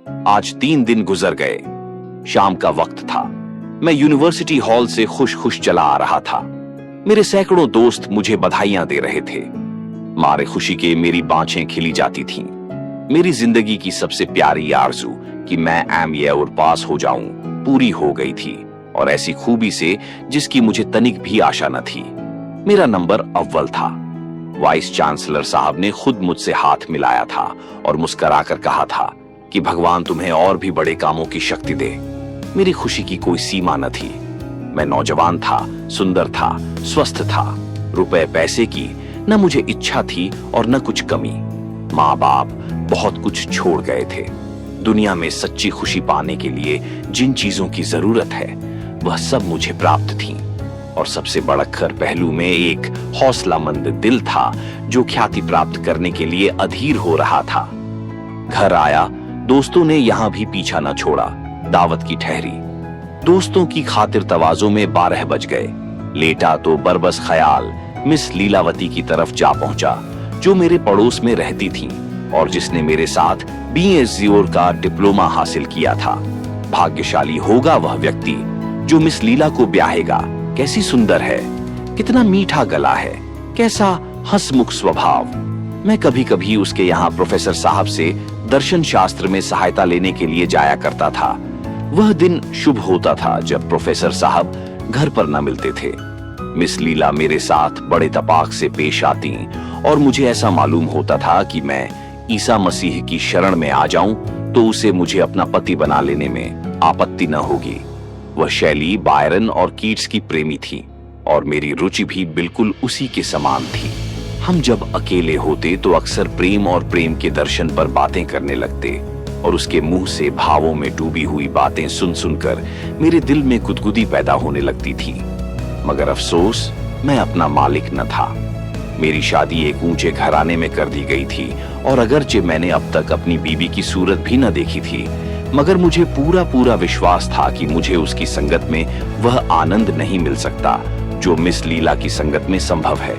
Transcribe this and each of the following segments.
आज 3 दिन गुजर गए। शाम का वक्त था। मैं यूनिवर्सिटी हॉल से खुश खुश चला आ रहा था। मेरे सैकड़ों दोस्त मुझे बधाइयां दे रहे थे। मारे खुशी के मेरी बाँछें खिली जाती थीं। मेरी जिंदगी की सबसे प्यारी आरज़ू कि मैं एमए और पास हो जाऊं पूरी हो गई थी, और ऐसी खूबी से जिसकी मुझे तनिक भी आशा न थी। मेरा नंबर अव्वल था। वाइस चांसलर साहब ने खुद मुझसे हाथ मिलाया था और मुस्कुराकर कहा था कि भगवान तुम्हें और भी बड़े कामों की शक्ति दे। मेरी खुशी की कोई सीमा न थी। मैं नौजवान था, सुंदर था, स्वस्थ था। रुपए पैसे की न मुझे इच्छा थी और न कुछ कमी। माँ बाप बहुत कुछ छोड़ गए थे। दुनिया में सच्ची खुशी पाने के लिए जिन चीजों की जरूरत है वह सब मुझे प्राप्त थी, और सबसे बढ़कर पहलू में एक हौसलामंद दिल था जो ख्याति प्राप्त करने के लिए अधीर हो रहा था। घर आया, दोस्तों ने यहां भी पीछा न छोड़ा। दावत की ठहरी। दोस्तों की खातिर तवाज़ो में 12 बज गए। लेटा तो बरबस ख्याल मिस लीलावती की तरफ जा पहुंचा, जो मेरे पड़ोस में रहती थीं और जिसने मेरे साथ बीएसजीओर का डिप्लोमा हासिल किया था। भाग्यशाली होगा वह व्यक्ति जो मिस लीला को ब्याहेगा। कैसी सुंदर है, कितना मीठा गला है, कैसा हंसमुख स्वभाव। मैं कभी कभी उसके यहाँ प्रोफेसर साहब से दर्शन शास्त्र में सहायता लेने के लिए जाया करता था। वह दिन शुभ होता था जब प्रोफेसर साहब घर पर न मिलते थे। मिस लीला मेरे साथ बड़े तपाक से पेश आती और मुझे ऐसा मालूम होता था कि मैं ईसा मसीह की शरण में आ जाऊं तो उसे मुझे अपना पति बना लेने में आपत्ति न होगी। वह शैली बायरन और कीट्स की प्रेमी थी और मेरी रुचि भी बिल्कुल उसी के समान थी। हम जब अकेले होते तो अक्सर प्रेम और प्रेम के दर्शन पर बातें करने लगते, और उसके मुंह से भावों में डूबी हुई बातें सुन सुनकर मेरे दिल में गुदगुदी पैदा होने लगती थी। मगर अफसोस, मैं अपना मालिक न था। मेरी शादी एक ऊंचे घराने में कर दी गई थी, और अगरचे मैंने अब तक अपनी बीवी की सूरत भी न देखी थी, मगर मुझे पूरा पूरा विश्वास था कि मुझे उसकी संगत में वह आनंद नहीं मिल सकता जो मिस लीला की संगत में संभव है।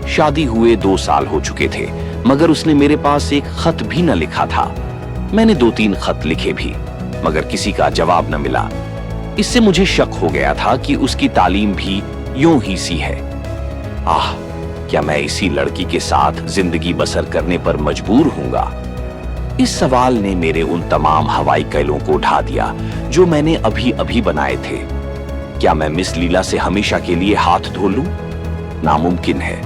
शादी हुए 2 साल हो चुके थे, मगर उसने मेरे पास एक खत भी न लिखा था। मैंने 2-3 खत लिखे भी, मगर किसी का जवाब न मिला। इससे मुझे शक हो गया था कि उसकी तालीम भी यूं ही सी है। आह, क्या मैं इसी लड़की के साथ जिंदगी बसर करने पर मजबूर हूंगा? इस सवाल ने मेरे उन तमाम हवाई कैलों को ढा दिया जो मैंने अभी अभी बनाए थे। क्या मैं मिस लीला से हमेशा के लिए हाथ धो लूं? नामुमकिन है।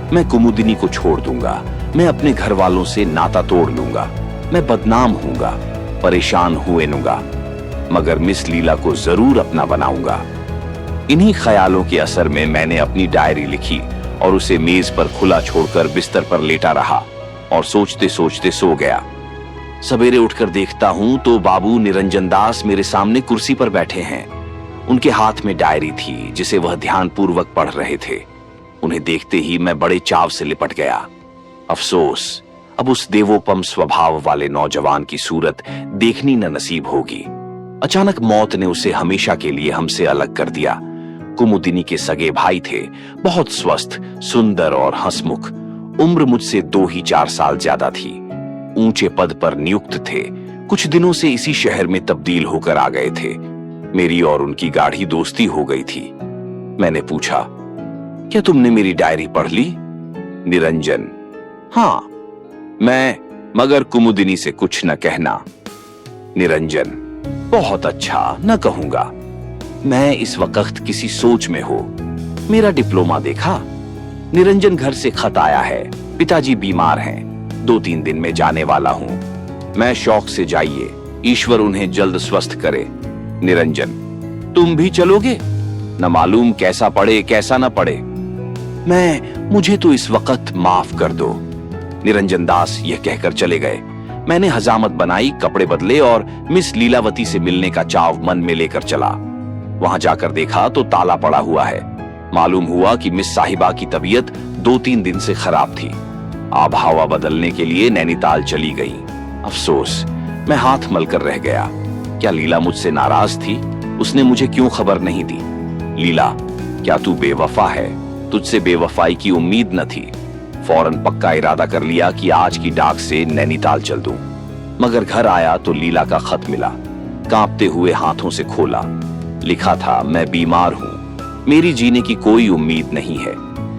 मैं कुमुदिनी को छोड़ दूंगा, मैं अपने घर वालों से नाता तोड़ लूंगा, मैं बदनाम हूंगा, परेशान हुए नूंगा, मगर मिस लीला को जरूर अपना बनाऊंगा। इन्हीं ख्यालों के असर में मैंने अपनी डायरी लिखी और उसे मेज पर खुला छोड़कर बिस्तर पर लेटा रहा और सोचते सोचते सो गया। सवेरे उठकर देखता हूं तो बाबू निरंजन दास मेरे सामने कुर्सी पर बैठे हैं। उनके हाथ में डायरी थी जिसे वह ध्यानपूर्वक पढ़ रहे थे। उन्हें देखते ही मैं बड़े चाव से लिपट गया। अफसोस, अब उस देवोपम स्वभाव वाले नौजवान की सूरत देखनी न नसीब होगी। अचानक मौत ने उसे हमेशा के लिए हमसे अलग कर दिया। कुमुदिनी के सगे भाई थे, बहुत स्वस्थ, सुंदर और हंसमुख। उम्र मुझसे 2 ही 4 साल ज्यादा थी। ऊंचे पद पर नियुक्त थे। कुछ दिनों से इसी शहर में तब्दील होकर आ गए थे। मेरी और उनकी गाढ़ी दोस्ती हो गई थी। मैंने पूछा, क्या तुमने मेरी डायरी पढ़ ली? निरंजन, हाँ। मैं, मगर कुमुदिनी से कुछ न कहना। निरंजन, बहुत अच्छा, न कहूंगा। मैं इस वक्त किसी सोच में हो। मेरा डिप्लोमा देखा? निरंजन, घर से खत आया है, पिताजी बीमार हैं, 2-3 दिन में जाने वाला हूं। मैं शौक से जाइए, ईश्वर उन्हें जल्द स्वस्थ करे। निरंजन, तुम भी चलोगे? न मालूम कैसा पड़े कैसा न पड़े। मुझे तो इस वक्त माफ कर दो। निरंजन दास यह कहकर चले गए। मैंने हजामत बनाई, कपड़े बदले और मिस लीलावती से मिलने का चाव मन में लेकर चला। वहां जाकर देखा तो ताला पड़ा हुआ है। मालूम हुआ कि मिस साहिबा की तबीयत 2-3 दिन से खराब थी। आब हवा बदलने के लिए नैनीताल चली गई। अफसोस, मैं हाथ मलकर रह गया। क्या लीला मुझसे नाराज थी? उसने मुझे क्यों खबर नहीं दी? लीला, क्या तू बेवफा है? तुझसे बेवफाई की उम्मीद न थी। फौरन पक्का इरादा कर लिया कि आज की डाक से नैनीताल चल दूं। मगर घर आया तो लीला का खत मिला। कांपते हुए हाथों से खोला। लिखा था, मैं बीमार हूं, मेरी जीने की कोई उम्मीद नहीं है।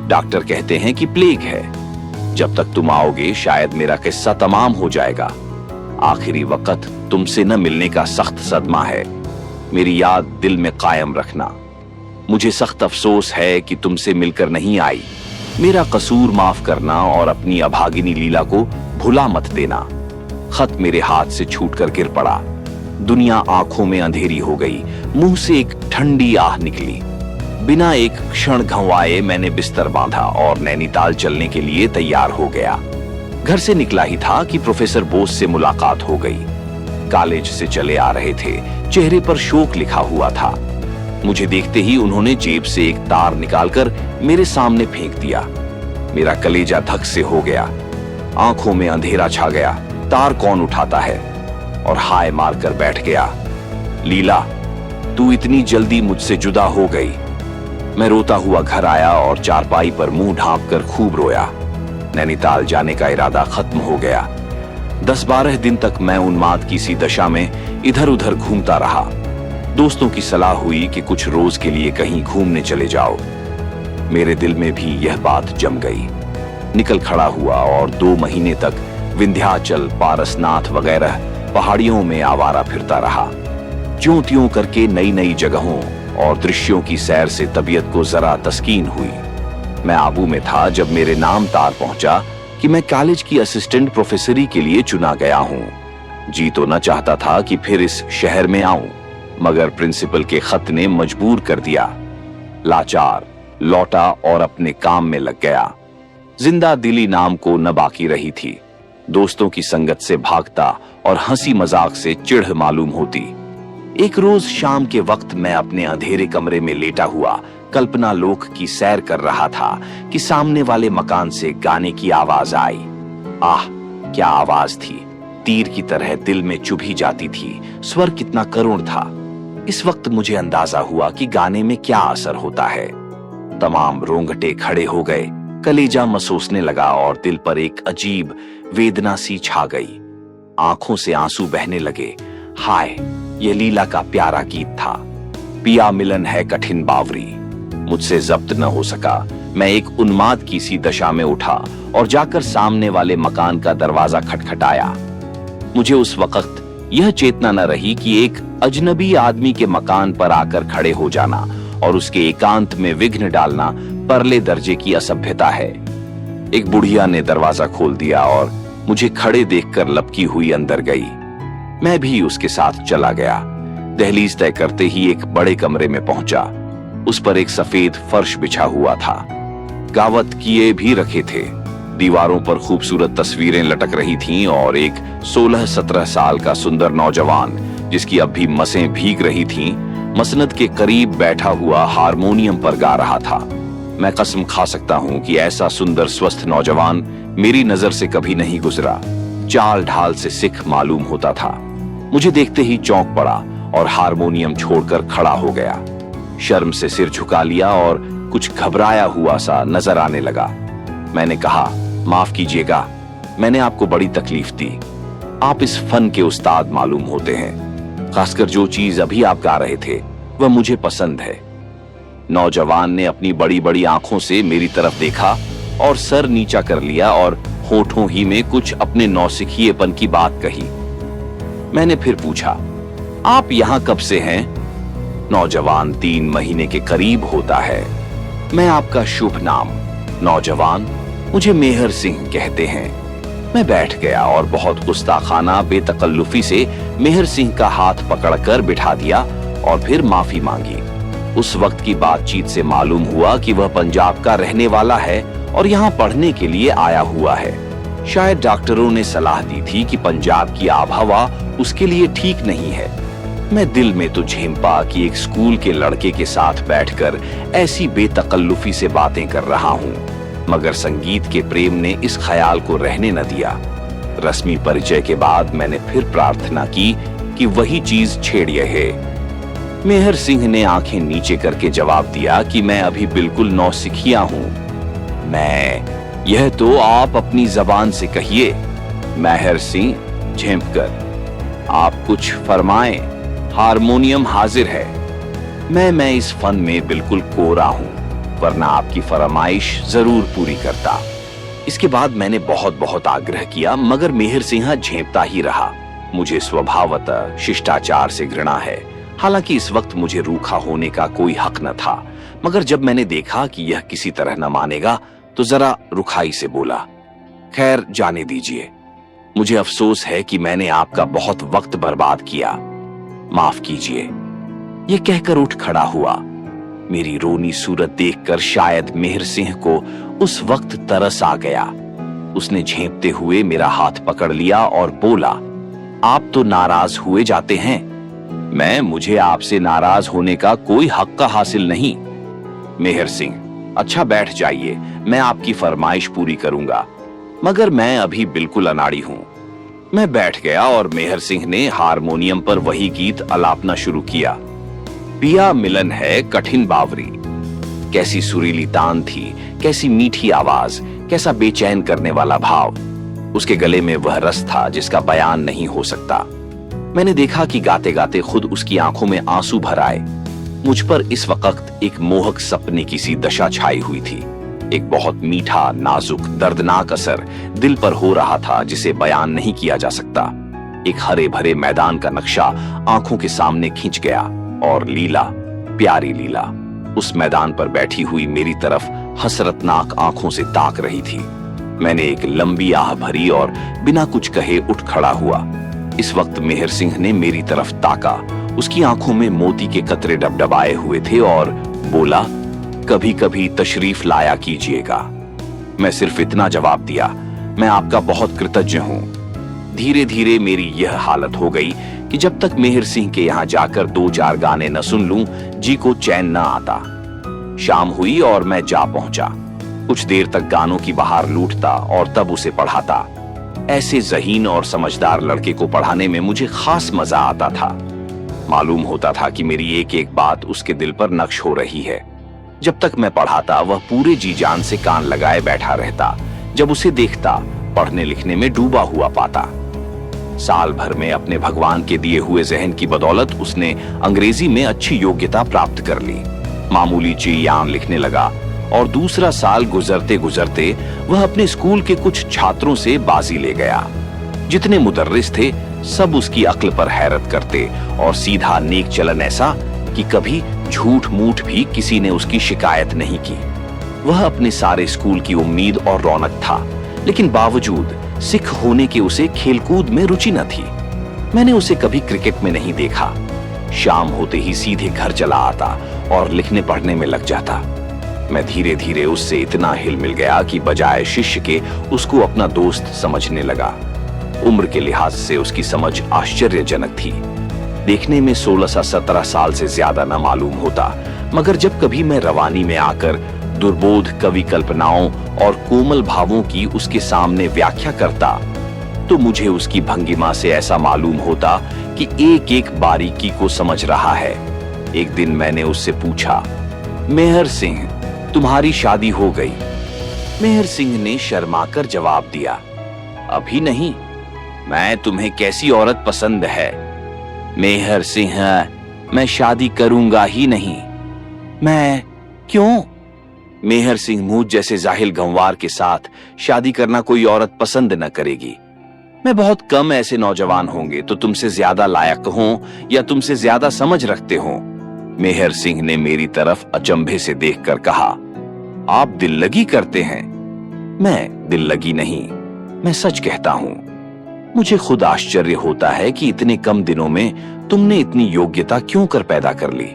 डॉक्टर कहते हैं कि प्लेग है। जब तक तुम आओगे शायद मेरा किस्सा तमाम हो जाएगा। आखिरी वक्त तुमसे न मिलने का सख्त सदमा है। मेरी याद दिल में कायम रखना। मुझे सख्त अफसोस है कि तुमसे मिलकर नहीं आई। मेरा कसूर माफ करना और अपनी अभागिनी लीला को भुला मत देना। खत मेरे हाथ से छूटकर गिर पड़ा। दुनिया आंखों में अंधेरी हो गई। मुंह से एक ठंडी आह निकली। बिना एक क्षण घंवाए मैंने बिस्तर बांधा और नैनीताल चलने के लिए तैयार हो गया। घर से निकला ही था कि प्रोफेसर बोस से मुलाकात हो गई। कॉलेज से चले आ रहे थे, चेहरे पर शोक लिखा हुआ था। मुझे देखते ही उन्होंने जेब से एक तार निकालकर मेरे सामने फेंक दिया। मेरा कलेजा धक से हो गया। आंखों में अंधेरा छा गया। तार कौन उठाता है? और हाय मारकर बैठ गया। लीला, तू इतनी जल्दी मुझसे जुदा हो गई। मैं रोता हुआ घर आया और चारपाई पर मुंह ढांपकर खूब रोया। नैनीताल जाने का इरादा खत्म हो गया। 10-12 दिन तक मैं उन्माद की सी दशा में इधर उधर घूमता रहा। दोस्तों की सलाह हुई कि कुछ रोज के लिए कहीं घूमने चले जाओ। मेरे दिल में भी यह बात जम गई। निकल खड़ा हुआ और 2 महीने तक विंध्याचल, पारसनाथ वगैरह पहाड़ियों में आवारा फिरता रहा। ज्यों त्यों करके नई नई जगहों और दृश्यों की सैर से तबीयत को जरा तस्कीन हुई। मैं आबू में था जब मेरे नाम तार पहुंचा कि मैं कॉलेज की असिस्टेंट प्रोफेसरी के लिए चुना गया हूं। जी तो न चाहता था कि फिर इस शहर में आऊं, मगर प्रिंसिपल के खत ने मजबूर कर दिया। लाचार लौटा और अपने काम में लग गया। जिंदा दिली नाम को न बाकी रही थी। दोस्तों की संगत से भागता और हंसी मजाक से चिढ़ मालूम होती। एक रोज शाम के वक्त मैं अपने अंधेरे कमरे में लेटा हुआ कल्पना लोक की सैर कर रहा था कि सामने वाले मकान से गाने की आवाज आई। आह, क्या आवाज थी! तीर की तरह दिल में चुभी जाती थी। स्वर कितना करुण था। इस वक्त मुझे अंदाजा हुआ कि गाने में क्या असर होता है। तमाम रोंगटे खड़े हो गए। कलेजा महसूसने लगा और दिल पर एक अजीब वेदना सी छा गई। आंखों से आंसू बहने लगे। हाय, यह लीला का प्यारा गीत था। पिया मिलन है कठिन बावरी। मुझसे जब्त न हो सका। मैं एक उन्माद की सी दशा में उठा और जाकर सामने वाले मकान का दरवाजा खटखटाया। मुझे उस वक्त यह चेतना न रही कि एक अजनबी आदमी के मकान पर आकर खड़े हो जाना और उसके एकांत में विघ्न डालना परले दर्जे की असभ्यता है। एक बुढ़िया ने दरवाजा खोल दिया और मुझे खड़े देखकर लपकी हुई अंदर गई। मैं भी उसके साथ चला गया। दहलीज तय करते ही एक बड़े कमरे में पहुंचा। उस पर एक सफेद फर्श बिछा हुआ था। गावत किए भी रखे थे। दीवारों पर खूबसूरत तस्वीरें लटक रही थीं और एक 16-17 साल का सुंदर नौजवान, जिसकी अब भी मसें भीग रही थीं, मसनद के करीब बैठा हुआ हारमोनियम पर गा रहा था। मैं कसम खा सकता हूं कि ऐसा सुंदर स्वस्थ नौजवान मेरी नजर से कभी नहीं गुजरा। चाल ढाल से सिख मालूम होता था। मुझे देखते ही चौंक पड़ा और हारमोनियम छोड़कर खड़ा हो गया। शर्म से सिर झुका लिया और कुछ घबराया हुआ सा नजर आने लगा। मैंने कहा, माफ कीजिएगा, मैंने आपको बड़ी तकलीफ दी। आप इस फन के उस्ताद मालूम होते हैं। खासकर जो चीज अभी आप गा रहे थे वह मुझे पसंद है। नौजवान ने अपनी बड़ी बड़ी आंखों से मेरी तरफ देखा और सर नीचा कर लिया और होठों ही में कुछ अपने नौसिखिएपन की बात कही। मैंने फिर पूछा, आप यहां कब से हैं? नौजवान, 3 महीने के करीब होता है। मैं आपका शुभ नाम? नौजवान, मुझे मेहर सिंह कहते हैं। मैं बैठ गया और बहुत गुस्ताखाना बेतकल्लुफी से मेहर सिंह का हाथ पकड़कर बिठा दिया और फिर माफी मांगी। उस वक्त की बातचीत से मालूम हुआ कि वह पंजाब का रहने वाला है और यहाँ पढ़ने के लिए आया हुआ है। शायद डॉक्टरों ने सलाह दी थी कि पंजाब की आबहवा उसके लिए ठीक नहीं है। मैं दिल में तो झेंपा कि एक स्कूल के लड़के के साथ बैठकर ऐसी बेतकल्लुफी से बातें कर रहा हूँ, मगर संगीत के प्रेम ने इस ख्याल को रहने न दिया। रस्मी परिचय के बाद मैंने फिर प्रार्थना की कि वही चीज छेड़िए है। मेहर सिंह ने आंखें नीचे करके जवाब दिया कि मैं अभी बिल्कुल नौसिखिया हूं। यह तो आप अपनी जबान से कहिए। मेहर सिंह, झेंप कर, आप कुछ फरमाएं, हारमोनियम हाजिर है। मैं इस फन में बिल्कुल कोरा हूं, वरना आपकी फरमाइश जरूर पूरी करता। इसके बाद मैंने बहुत बहुत आग्रह किया, मगर मेहर सिंह झेंपता ही रहा। मुझे स्वभावतः शिष्टाचार से घृणा है, हालांकि इस वक्त मुझे रूखा होने का कोई हक न था। मगर जब मैंने देखा कि यह किसी तरह न मानेगा, तो जरा रुखाई से बोला, खैर जाने दीजिए, मुझे अफसोस है कि मैंने आपका बहुत वक्त बर्बाद किया, माफ कीजिए। यह कहकर उठ खड़ा हुआ। मेरी रोनी सूरत देखकर शायद मेहर सिंह को उस वक्त तरस आ गया। उसने झेंपते हुए मेरा हाथ पकड़ लिया और बोला, आप तो नाराज हुए जाते हैं। मुझे आपसे नाराज होने का कोई हक हासिल नहीं। मेहर सिंह, अच्छा बैठ जाइए, मैं आपकी फरमाइश पूरी करूंगा, मगर मैं अभी बिल्कुल अनाड़ी हूं। मैं बैठ गया और मेहर सिंह ने हारमोनियम पर वही गीत अलापना शुरू किया। पिया मिलन है कठिन बावरी। कैसी सुरीली तान थी, कैसी मीठी आवाज, कैसा बेचैन करने वाला भाव। उसके गले में वह रस था जिसका बयान नहीं हो सकता। मैंने देखा कि गाते गाते खुद उसकी आंखों में आंसू भर आए। मुझ पर इस वक्त एक मोहक सपने की सी दशा छाई हुई थी। एक बहुत मीठा, नाजुक, दर्दनाक असर दिल पर हो रहा था जिसे बयान नहीं किया जा सकता। एक हरे भरे मैदान का नक्शा आंखों के सामने खींच गया और लीला, प्यारी लीला, उस मैदान पर बैठी हुई मेरी तरफ हसरतनाक आंखों से ताक रही थी। मैंने एक लंबी आह भरी और बिना कुछ कहे उठ खड़ा हुआ। इस वक्त मेहर सिंह ने मेरी तरफ ताका। उसकी आंखों में मोती के कतरे डबडबाए हुए थे और बोला, कभी कभी तशरीफ लाया कीजिएगा। मैं सिर्फ इतना जवाब दिया, मैं आपका बहुत कृतज्ञ हूं। धीरे धीरे मेरी यह हालत हो गई कि जब तक मेहर सिंह के यहाँ जाकर 2-4 गाने न सुन लूं, जी को चैन न आता। शाम हुई और मैं जा पहुंचा। कुछ देर तक गानों की बहार लूटता और तब उसे पढ़ाता। ऐसे ज़हीन और समझदार लड़के को पढ़ाने में मुझे खास मजा आता था। मालूम होता था कि मेरी एक एक बात उसके दिल पर नक्श हो रही है। जब तक मैं पढ़ाता वह पूरे जी जान से कान लगाए बैठा रहता। जब उसे देखता, पढ़ने लिखने में डूबा हुआ पाता। साल भर में अपने भगवान के दिए हुए जहन की बदौलत उसने अंग्रेजी में अच्छी योग्यता प्राप्त कर ली। मामूली चीयान लिखने लगा और दूसरा साल गुजरते गुजरते वह अपने स्कूल के कुछ छात्रों से बाजी ले गया। जितने मुदर्रिस थे सब उसकी अक्ल पर हैरत करते और सीधा नेक चलन ऐसा कि कभी झूठ मूठ भी किसी ने उसकी शिकायत नहीं की। वह अपने सारे स्कूल की उम्मीद और रौनक था, लेकिन बावजूद सिख होने के उसे खेलकूद में रुचि न थी। मैंने उसे कभी क्रिकेट में नहीं देखा। शाम होते ही सीधे घर चला आता और लिखने पढ़ने में लग जाता। मैं धीरे धीरे उससे इतना हिल मिल गया कि बजाय शिष्य के उसको अपना दोस्त समझने लगा। उम्र के लिहाज से उसकी समझ आश्चर्यजनक थी। देखने में 16-17 साल से ज्यादा न मालूम होता, मगर जब कभी मैं रवानी में आकर दुर्बोध कवि कल्पनाओं और कोमल भावों की उसके सामने व्याख्या करता, तो मुझे उसकी भंगिमा से ऐसा मालूम होता कि एक एक बारीकी को समझ रहा है। एक दिन मैंने उससे पूछा, मेहर सिंह, तुम्हारी शादी हो गई? मेहर सिंह ने शर्माकर जवाब दिया, अभी नहीं। मैं तुम्हें कैसी औरत पसंद है? मेहर सिंह, मैं शादी करूंगा ही नहीं। मैं? क्यों? मेहर सिंह, मुझ जैसे जाहिल गंवार के साथ शादी करना कोई औरत पसंद न करेगी। मैं बहुत कम ऐसे नौजवान होंगे तो तुमसे ज्यादा लायक हों या तुमसे ज्यादा समझ रखते हों। मेहर सिंह ने मेरी तरफ अचंभे से देखकर कहा, आप दिल लगी करते हैं? मैं दिल लगी नहीं, मैं सच कहता हूं। मुझे खुद आश्चर्य होता है कि इतने कम दिनों में तुमने इतनी योग्यता क्यों कर पैदा कर ली।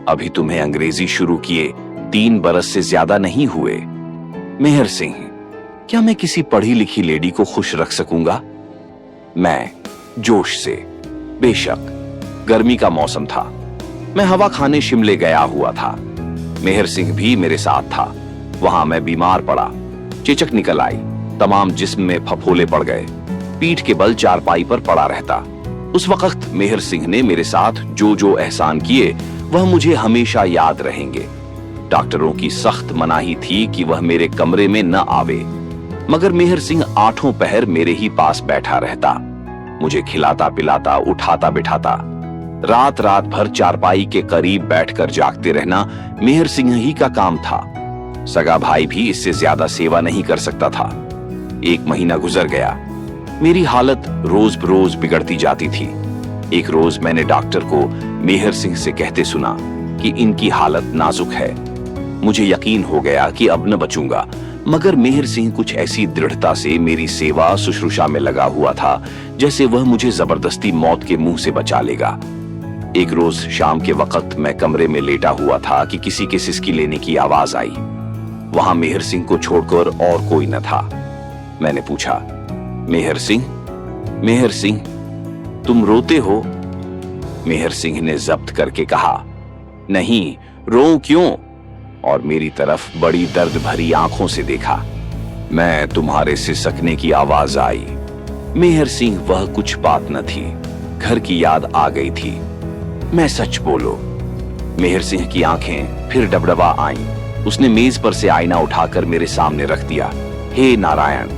अभी तुम्हें अंग्रेजी शुरू किए 3 बरस से ज्यादा नहीं हुए। मेहर सिंह, क्या मैं किसी पढ़ी लिखी लेडी को खुश रख सकूंगा? मैं जोश से, बेशक गर्मी का मौसम था। मैं हवा खाने शिमले गया हुआ था। मेहर सिंह भी मेरे साथ था। वहां मैं बीमार पड़ा, चेचक निकल आई, तमाम जिस्म में फफोले पड़ गए, पीठ के बल चारपाई पर पड़ा रहता। उस वक्त मेहर सिंह ने मेरे साथ जो जो एहसान किए वह मुझे हमेशा याद रहेंगे। डॉक्टरों की सख्त मनाही थी कि वह मेरे कमरे में न आवे, मगर मेहर सिंह 8 पहर मेरे ही पास बैठा रहता। मुझे खिलाता पिलाता, उठाता बिठाता। रात रात भर चारपाई के करीब बैठकर जागते रहना मेहर सिंह ही का काम था। सगा भाई भी इससे ज्यादा सेवा नहीं कर सकता था। 1 महीना गुजर गया। मेरी हालत रोज बरोज बिगड़ती जाती थी। एक रोज मैंने डॉक्टर को मेहर सिंह से कहते सुना कि इनकी हालत नाजुक है। मुझे यकीन हो गया कि अब न बचूंगा, मगर मेहर सिंह कुछ ऐसी दृढ़ता से मेरी सेवा शुश्रूषा में लगा हुआ था जैसे वह मुझे जबरदस्ती मौत के मुंह से बचा लेगा। एक रोज शाम के वक्त मैं कमरे में लेटा हुआ था कि किसी के सिसकी लेने की आवाज आई। वहां मेहर सिंह को छोड़कर और कोई न था। मैंने पूछा, मेहर सिंह, मेहर सिंह, तुम रोते हो? मेहर सिंह ने जब्त करके कहा, नहीं, रोऊं क्यों? और मेरी तरफ बड़ी दर्द भरी आंखों से देखा। मैं तुम्हारे सिसकने की आवाज आई। मेहर सिंह वह कुछ बात न थी, घर की याद आ गई थी। मैं सच बोलो। मेहर सिंह की आंखें फिर डबडबा आईं। उसने मेज पर से आईना उठाकर मेरे सामने रख दिया। हे नारायण!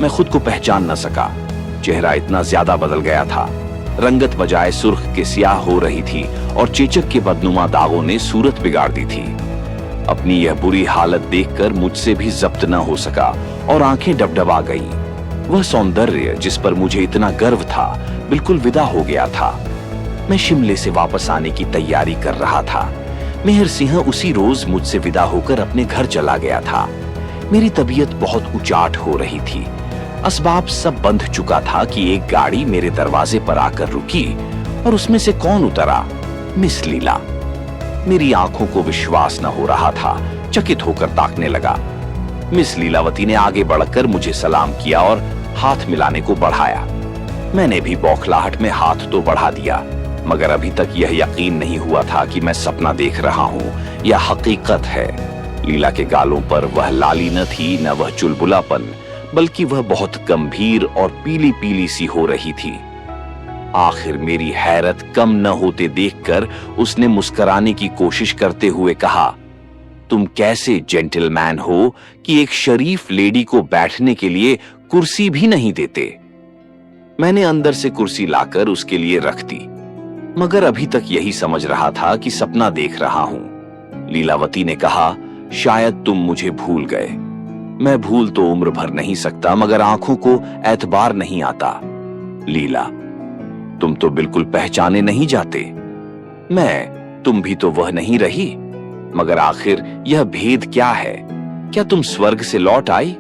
मैं खुद को पहचान न सका। चेहरा इतना ज्यादा बदल गया था। रंगत बजाय सुर्ख के स्याह हो रही थी और चेचक के बदनुमा दागों ने सूरत बिगाड़ दी थी। अपनी यह बुरी हालत देखकर मुझसे भी जब्त न हो सका और आंखें डबडबा गई। वह सौंदर्य जिस पर मुझे इतना गर्व था बिल्कुल विदा हो गया था। मैं शिमले से वापस आने की तैयारी कर रहा था। मेहर सिंह उसी रोज मुझसे विदा होकर अपने घर चला गया था। मेरी तबीयत बहुत उचाट हो रही थी। असबाब सब बंध चुका था कि एक गाड़ी मेरे दरवाजे पर आकर रुकी और उसमें से कौन उतरा? मिस लीला। मेरी आंखों को विश्वास न हो रहा था। चकित होकर ताकने लगा। मिस लीलावती ने आगे बढ़कर मुझे सलाम किया और हाथ मिलाने को बढ़ाया। मैंने भी बौखलाहट में हाथ तो बढ़ा दिया, मगर अभी तक यह यकीन नहीं हुआ था कि मैं सपना देख रहा हूं या हकीकत है। लीला के गालों पर वह लाली न थी, न वह चुलबुलापन, बल्कि वह बहुत गंभीर और पीली पीली सी हो रही थी। आखिर मेरी हैरत कम न होते देखकर उसने मुस्कुराने की कोशिश करते हुए कहा, तुम कैसे जेंटलमैन हो कि एक शरीफ लेडी को बैठने के लिए कुर्सी भी नहीं देते? मैंने अंदर से कुर्सी लाकर उसके लिए रख दी, मगर अभी तक यही समझ रहा था कि सपना देख रहा हूं। लीलावती ने कहा, शायद तुम मुझे भूल गए। मैं भूल तो उम्र भर नहीं सकता, मगर आंखों को एतबार नहीं आता। लीला, तुम तो बिल्कुल पहचाने नहीं जाते। तुम भी तो वह नहीं रही। मगर आखिर यह भेद क्या है? क्या तुम स्वर्ग से लौट आई?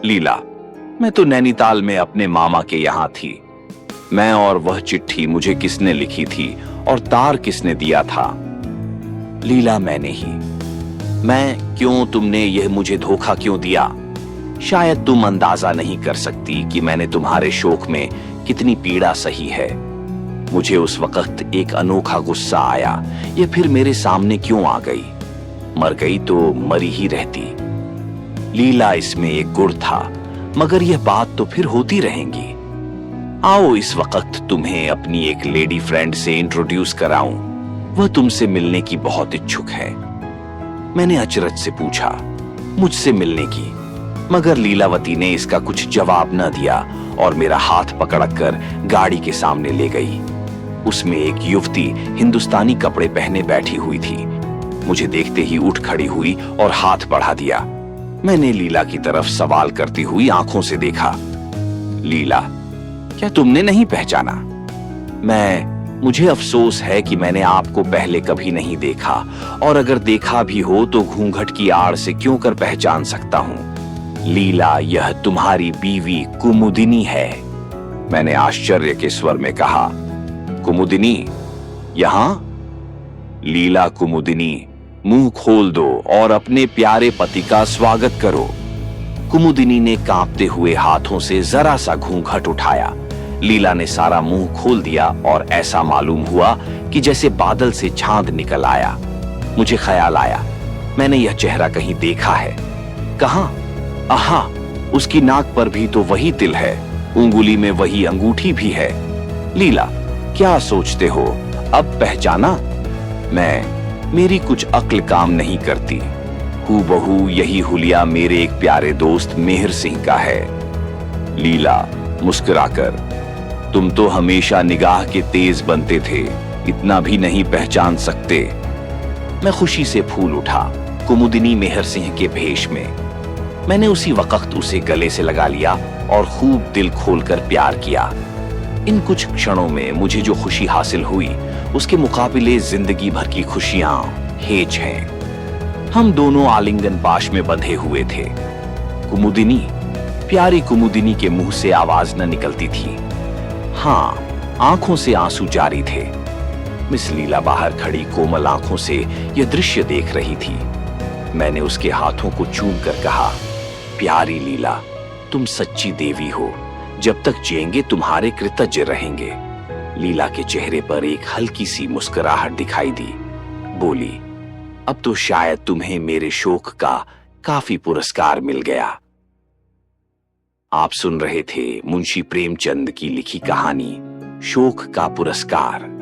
लीला, मैं तो नैनीताल में अपने मामा के यहां थी। मैं और वह चिट्ठी मुझे किसने लिखी थी और तार किसने दिया था? लीला, मैंने ही। मैं क्यों? तुमने यह मुझे धोखा क्यों दिया? शायद तुम अंदाजा नहीं कर सकती कि मैंने तुम्हारे शोक में कितनी पीड़ा सही है। मुझे उस वक्त एक अनोखा गुस्सा आया। यह फिर मेरे सामने क्यों आ गई? मर गई तो मरी ही रहती। लीला, इसमें एक गुण था, मगर यह बात तो फिर होती रहेंगी। आओ इस वक्त तुम्हें अपनी एक लेडी फ्रेंड से इंट्रोड्यूस कराऊं। वह तुमसे मिलने की बहुत इच्छुक है। मैंने अचरज से पूछा, मुझसे मिलने की? मगर लीलावती ने इसका कुछ जवाब न दिया और मेरा हाथ पकड़कर गाड़ी के सामने ले गई। उसमें एक युवती हिंदुस्तानी कपड़े पहने बैठी हुई थी। मुझे देखते ही उठ खड़ी हुई और हाथ बढ़ा दिया। मैंने लीला की तरफ सवाल करती हुई आंखों से देखा। लीला, क्या तुमने नहीं पहचाना? मुझे अफसोस है कि मैंने आपको पहले कभी नहीं देखा, और अगर देखा भी हो तो घूंघट की आड़ से क्यों कर पहचान सकता हूं। लीला, यह तुम्हारी बीवी कुमुदिनी है। मैंने आश्चर्य के स्वर में कहा, कुमुदिनी यहां? लीला, कुमुदिनी, मुंह खोल दो और अपने प्यारे पति का स्वागत करो। कुमुदिनी ने कांपते हुए हाथों से जरा सा घूंघट उठाया। लीला ने सारा मुंह खोल दिया और ऐसा मालूम हुआ कि जैसे बादल से चांद निकल आया। मुझे ख्याल आया, मैंने यह चेहरा कहीं देखा है। कहां? आहा, उसकी नाक पर भी तो वही तिल है, उंगली में वही अंगूठी भी है। लीला, क्या सोचते हो? अब पहचाना? मेरी कुछ अक्ल काम नहीं करती। हूबहू यही हुलिया मेरे एक प्यारे दोस्त मेहर सिंह का है। लीला मुस्कुराकर, तुम तो हमेशा निगाह के तेज बनते थे, इतना भी नहीं पहचान सकते। मैं खुशी से फूल उठा, कुमुदिनी मेहर सिंह के भेष में। मैंने उसी वक्त उसे गले से लगा लिया और खूब दिल खोलकर प्यार किया। इन कुछ क्षणों में मुझे जो खुशी हासिल हुई, उसके मुकाबले जिंदगी भर की खुशियां हेज हैं। हम दोनों आलिंगन पाश में बंधे हुए थे। कुमुदिनी, प्यारी कुमुदिनी के मुंह से आवाज न निकलती थी। हाँ, आंखों से आंसू जारी थे। मिस लीला बाहर खड़ी कोमल आंखों से यह दृश्य देख रही थी। मैंने उसके हाथों को चूम कर कहा, प्यारी लीला, तुम सच्ची देवी हो। जब तक जिएंगे तुम्हारे कृतज्ञ रहेंगे। लीला के चेहरे पर एक हल्की सी मुस्कुराहट दिखाई दी। बोली, अब तो शायद तुम्हें मेरे शोक का काफी पुरस्कार मिल गया। आप सुन रहे थे मुंशी प्रेमचंद की लिखी कहानी शोक का पुरस्कार।